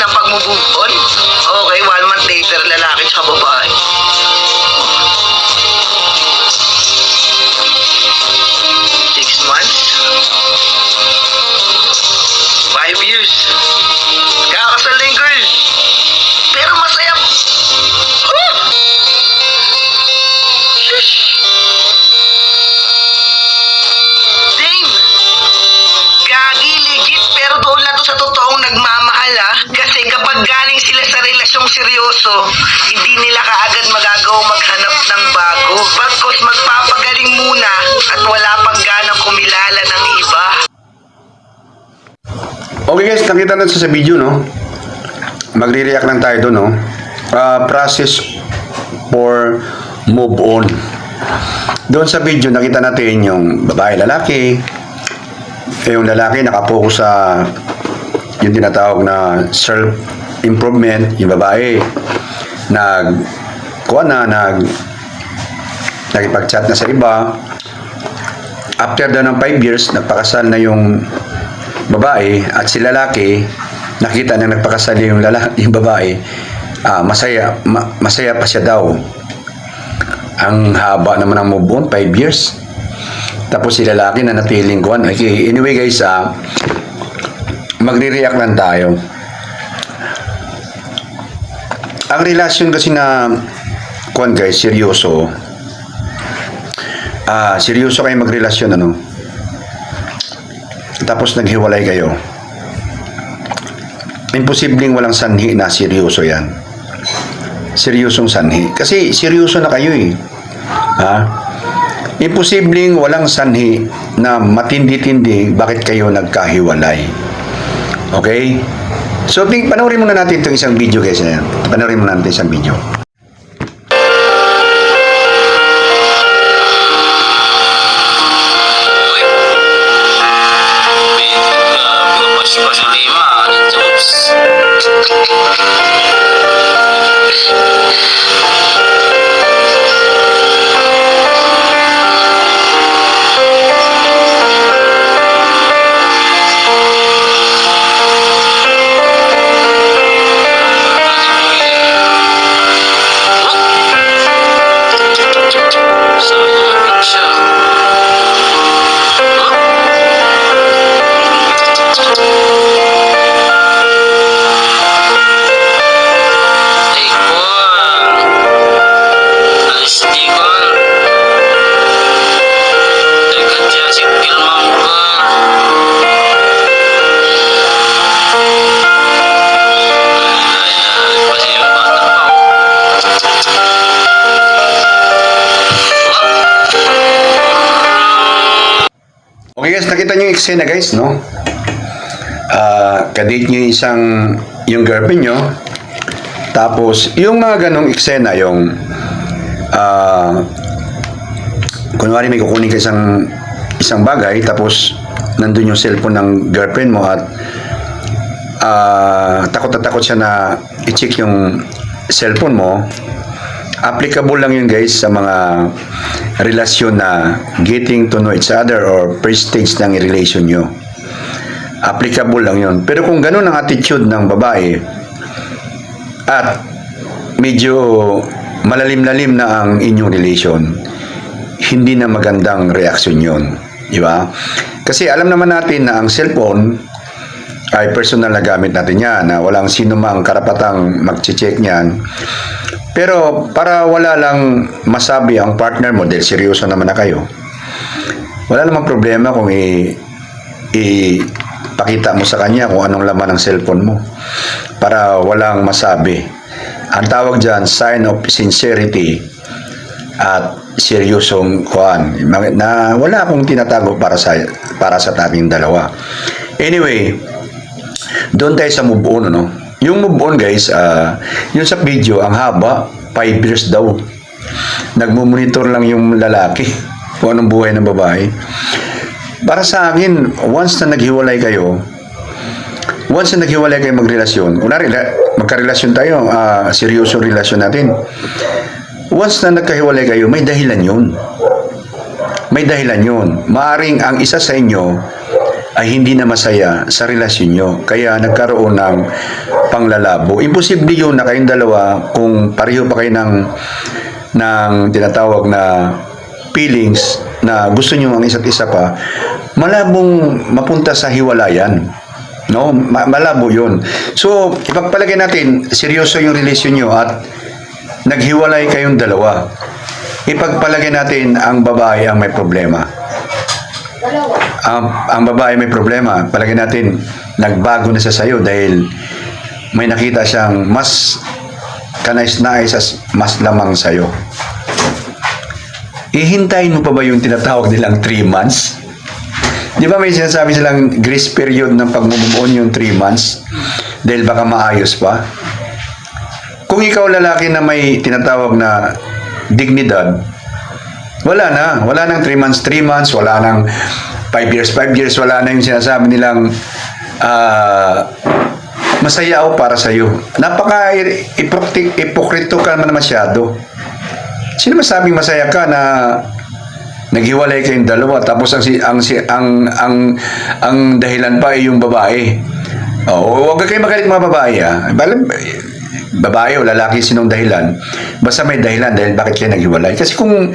ng pag-move on? Okay, 1 month later, lalaki sa babae. 6 months? 5 years? Kakasal na yung girl. Pero masaya. Huh? Shush! Dame! Gagi, legit, pero doon lang to sa totoong nagmamahal Kasi kapag galing sila sa relasyong seryoso, hindi nila kaagad magagawang maghanap ng bago. Bagkos magpapagaling muna at wala pang ganang kumilala ng iba. Okay guys, nakita natin sa video, no? Magre-react lang tayo doon, no? Process for move on. Doon sa video, nakita natin yung babae, lalaki. Yung lalaki nakapokus sa yung tinatawag na self-improvement. Yung babae nakipag-chat na sa iba. After daw ng 5 years, nagpakasal na yung babae at si lalaki, nakita na nagpakasal yung babae, masaya pa siya daw. Ang haba naman ng move on, 5 years. Tapos si lalaki na natiling kuwan. Okay, anyway guys, magre-react lang tayo. Ang relasyon kasi na kuwan guys, seryoso. Seryoso kayo magrelasyon, ano? Tapos naghiwalay kayo. Imposibleng walang sanhi na seryoso yan. Seryosong sanhi. Kasi seryoso na kayo eh. Imposibleng walang sanhi na matindi-tindi bakit kayo nagkahiwalay. Okay? So, panoorin muna natin itong isang video guys. Panoorin muna natin isang video. Okay guys, nakita nyo yung eksena guys, no? Kadate nyo yung girlfriend nyo. Tapos, yung mga ganong eksena, yung kunwari may kukunin ka isang bagay, tapos nandun yung cellphone ng girlfriend mo at takot na takot siya na i-check yung cellphone mo. Applicable lang yun guys sa mga relasyon na getting to know each other or first stage ng relation nyo. Applicable lang yun. Pero kung ganun ang attitude ng babae at medyo malalim-lalim na ang inyong relation, hindi na magandang reaksyon yun. Diba? Kasi alam naman natin na ang cellphone ay personal na gamit natin yan, na walang sino mang karapatang mag-check niyan. Pero para wala lang masabi ang partner mo dahil seryoso naman na kayo, wala namang problema kung ipakita mo sa kanya kung anong laman ng cellphone mo para walang masabi. Ang tawag dyan, sign of sincerity at seryosong kuhan na wala akong tinatago para sa ating dalawa. Anyway, doon tayo sa move on, no? Yung move on guys, yung sa video, ang haba, 5 years daw. Nagmumonitor lang yung lalaki kung anong buhay ng babae. Para sa akin, once na naghiwalay kayo magrelasyon, kunwari, magkarelasyon tayo, seryosong relasyon natin. Once na nagkahiwalay kayo, may dahilan yun. Maaring ang isa sa inyo ay hindi na masaya sa relasyon nyo. Kaya nagkaroon ng panglalabo. Imposible yun na kayong dalawa, kung pareho pa kayo ng tinatawag na feelings na gusto nyo ang isa't isa pa, malabong mapunta sa hiwalayan. No? Malabo yun. So, ipagpalagay natin, seryoso yung relasyon nyo at naghiwalay kayong dalawa. Ipagpalagay natin ang babae ang may problema. Ang babae may problema. Palagay natin, nagbago na siya sa'yo dahil may nakita siyang mas kanais-nais at mas lamang sa'yo. Ihintayin mo pa ba yung tinatawag nilang 3 months? Di ba may sinasabi silang grace period ng pag-move on yung 3 months? Dahil baka maayos pa? Kung ikaw lalaki na may tinatawag na dignidad, wala nang 3 months, wala nang 5 years, wala na yung sinasabi nilang masaya ako para sa'yo. Napaka-ipokrito ka naman masyado. Sino masabing masaya ka na naghiwalay kayong dalawa tapos ang dahilan pa ay yung babae? Huwag kayo magalit mga babae, babae o lalaki, sinong dahilan? Basta may dahilan dahil bakit kayo naghiwalay. Kasi kung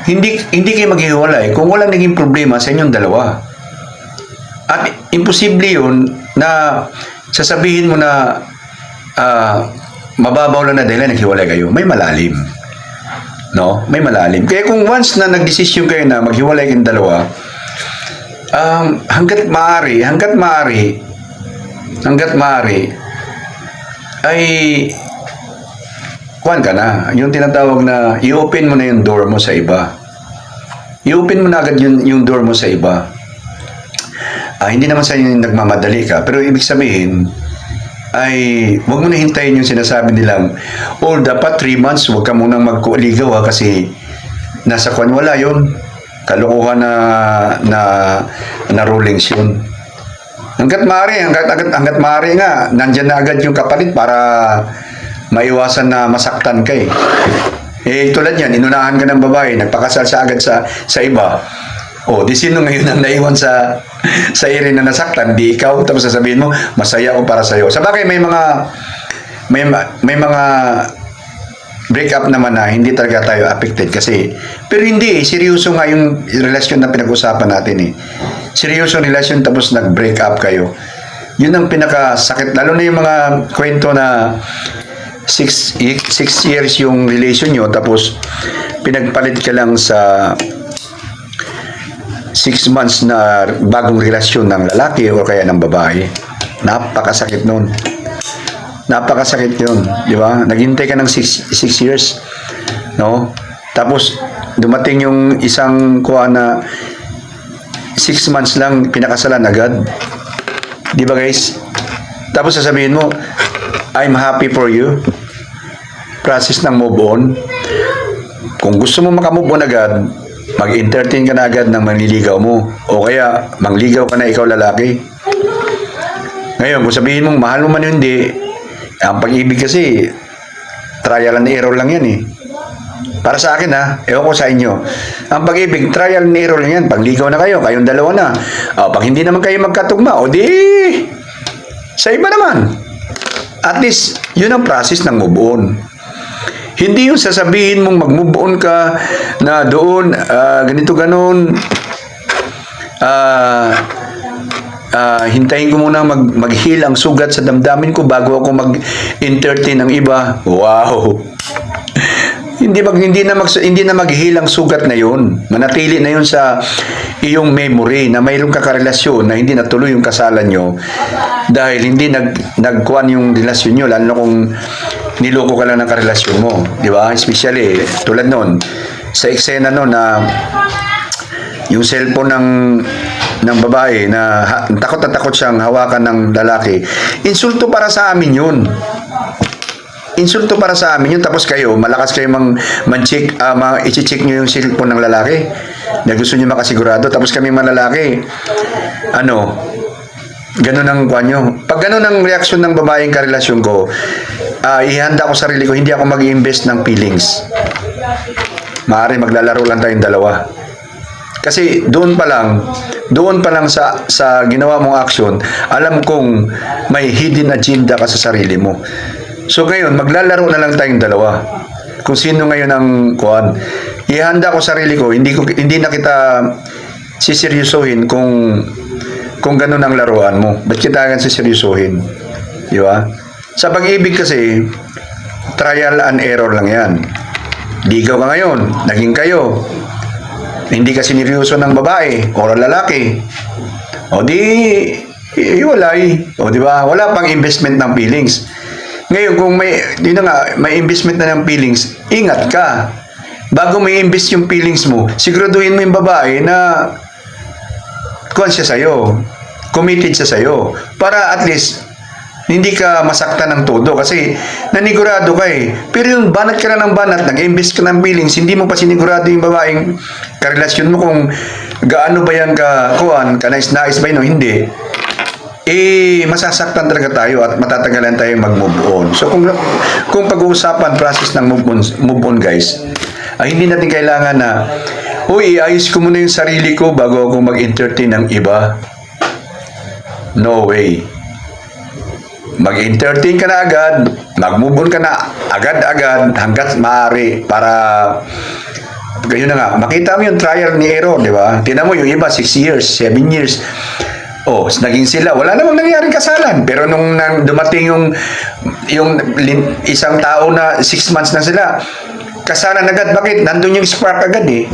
hindi kayo maghiwalay kung walang naging problema sa inyong dalawa. At imposible yun na sasabihin mo na mababaw lang na dahilan naghiwalay kayo. May malalim. No? May malalim. Kaya kung once na nagdesisyon kayo na maghiwalay kayong dalawa, hanggat maaari ay kuwan ka na. Yung tinatawag na i-open mo na yung door mo sa iba. I-open mo na agad yung door mo sa iba. Hindi naman sa yung nagmamadali ka, pero ibig sabihin ay huwag mo na hintayin yung sinasabi nilang dapat 3 months, huwag ka munang magkuligaw kasi nasa kuwan, wala yun. Kalokohan na rulings yun. Hanggat maaari nga, nandyan na agad yung kapalit para maiwasan na masaktan ka tulad yan, inunahan ka ng babae, nagpakasal sa agad sa iba. Di sino ngayon ang naiwan sa ere na nasaktan? Di ikaw, tapos sasabihin mo, masaya ako para sa'yo. Sabagay, may mga break up naman na hindi talaga tayo affected kasi. Pero hindi, seryoso nga yung relasyon na pinag-usapan natin Seryoso relasyon tapos nag-break up kayo. Yun ang pinakasakit. Lalo na yung mga kwento na 6 years yung relation nyo tapos pinagpalit ka lang sa 6 months na bagong relasyon ng lalaki o kaya ng babae. Napakasakit nun. Napakasakit yun. Di ba? Naghintay ka ng 6 years. No? Tapos dumating yung isang kuha na 6 months lang pinakasalan agad. Di ba guys? Tapos sasabihin mo, I'm happy for you. Process ng move on. Kung gusto mo makamove on agad, mag-entertain ka na agad ng manliligaw mo. O kaya, mangligaw ka na ikaw lalaki. Ngayon, kung sabihin mong mahal mo man hindi, ang pag-ibig kasi, trial and error lang yan Para sa akin ewan ko sa inyo. Ang pag-ibig, trial and error lang yan. Pagligaw na kayo, kayong dalawa na. Pag hindi naman kayo magkatugma, sa iba naman. At least, yun ang process ng move on. Hindi yung sasabihin mong mag-move on ka na doon, ganito ganon, hintayin ko muna mag-heal ang sugat sa damdamin ko bago ako mag-entertain ng iba. Wow! Hindi na mag-heal ang sugat na yun. Manatili na yun sa iyong memory na mayroon ka karelasyon na hindi natuloy yung kasalan nyo dahil hindi nagkuhan yung relasyon nyo, lalo kung niloko ka lang ng karelasyon mo. Di ba? Especially, tulad nun, sa eksena nun na yung cellphone ng babae na takot na takot siyang hawakan ng lalaki. Insulto para sa amin yun. Insulto para sa amin yun. Tapos kayo, malakas kayo man-check, i-check nyo yung cellphone ng lalaki na gusto nyo makasigurado. Tapos kami malalaki, ganun ang kuha nyo. Pag ganun ang reaksyon ng babaeng karelasyon ko, ihanda ko sarili ko, hindi ako mag-invest ng feelings. Maaari maglalaro lang tayong dalawa. Kasi doon pa lang sa ginawa mong action, alam kong may hidden agenda ka sa sarili mo. So ngayon, maglalaro na lang tayong dalawa. Kung sino ngayon ang kuan. Ihanda ko sarili ko, hindi na kita siseryosohin kung ganun ang laruan mo. Ba't kita agad siseryosohin? Di ba? Sa pag-ibig kasi, trial and error lang yan. Ligaw ka ngayon, naging kayo. Hindi ka sineryoso ng babae o lalaki. O di, iwalay. O di ba? Wala pang investment ng feelings. Ngayon, kung may investment na ng feelings, ingat ka. Bago may invest yung feelings mo, siguraduhin mo yung babae na siya sa'yo. Committed siya sa'yo. Para at least, hindi ka masaktan ng todo kasi nanigurado ka eh. Pero yung banat ka na ng banat, nag-invest ka ng feelings, hindi mo pa sinigurado yung babaeng karelasyon mo kung gaano ba yan ka-nais ba yun o hindi. Eh, masasaktan talaga tayo at matatagalan tayo mag-move on. So, kung pag-uusapan process ng move on guys, ay hindi natin kailangan na, uy, iayos ko muna yung sarili ko bago ako mag-entertain ng iba. No way. Mag-entertain ka na agad, mag-move on ka na agad-agad hanggat maaari para ganyan na nga. Makita mo yung trial ni error, di ba? Tingnan mo yung iba, 6 years, 7 years. Oh, naging sila. Wala namang nangyaring kasalan. Pero nung dumating yung isang tao na 6 months na sila, kasalan agad. Bakit? Nandun yung spark agad eh.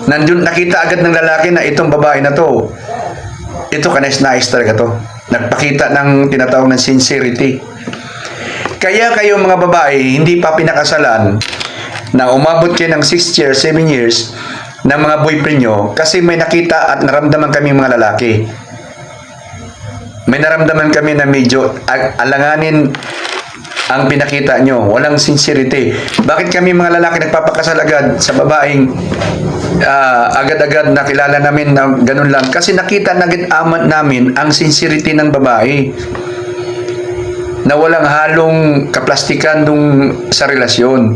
Nandun, nakita agad ng lalaki na itong babae na to. Ito kanais-nais talaga to. Nagpakita ng tinatawag ng sincerity. Kaya kayo mga babae, hindi pa pinakasalan na umabot kayo ng 6 years, 7 years ng mga boyfriend nyo kasi may nakita at naramdaman kami mga lalaki. May naramdaman kami na medyo alanganin ang pinakita nyo. Walang sincerity. Bakit kami mga lalaki nagpapakasal agad sa babaeng agad-agad nakilala namin na ganun lang? Kasi nakita agad amat namin ang sincerity ng babae na walang halong kaplastikan sa relasyon.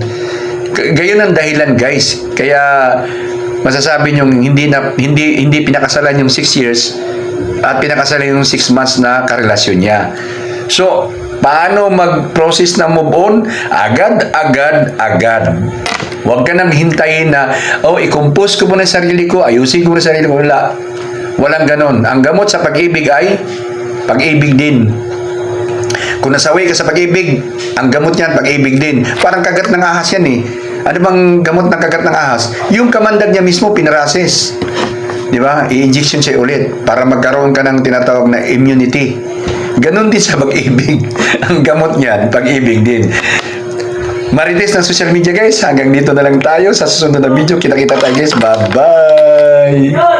Gayon ang dahilan guys. Kaya masasabi nyo hindi pinakasalan yung 6 years at pinakasalan yung 6 months na karelasyon niya. So, paano mag-process ng move on? Agad. Huwag ka nang hintayin na, i-compose ko muna sarili ko, ayusin ko muna sarili ko. Walang ganon. Ang gamot sa pag-ibig ay pag-ibig din. Kung nasawi ka sa pag-ibig, ang gamot niyan, pag-ibig din. Parang kagat ng ahas yan eh. Ano bang gamot ng kagat ng ahas? Yung kamandag niya mismo, pinarases. Di ba? I-injection siya ulit para magkaroon ka ng tinatawag na immunity. Ganon din sa pag-ibig. Ang gamot niyan, pag-ibig din. Marites ng social media guys, hanggang dito na lang tayo. Sa susunod na video, kita-kita tayo guys. Bye-bye!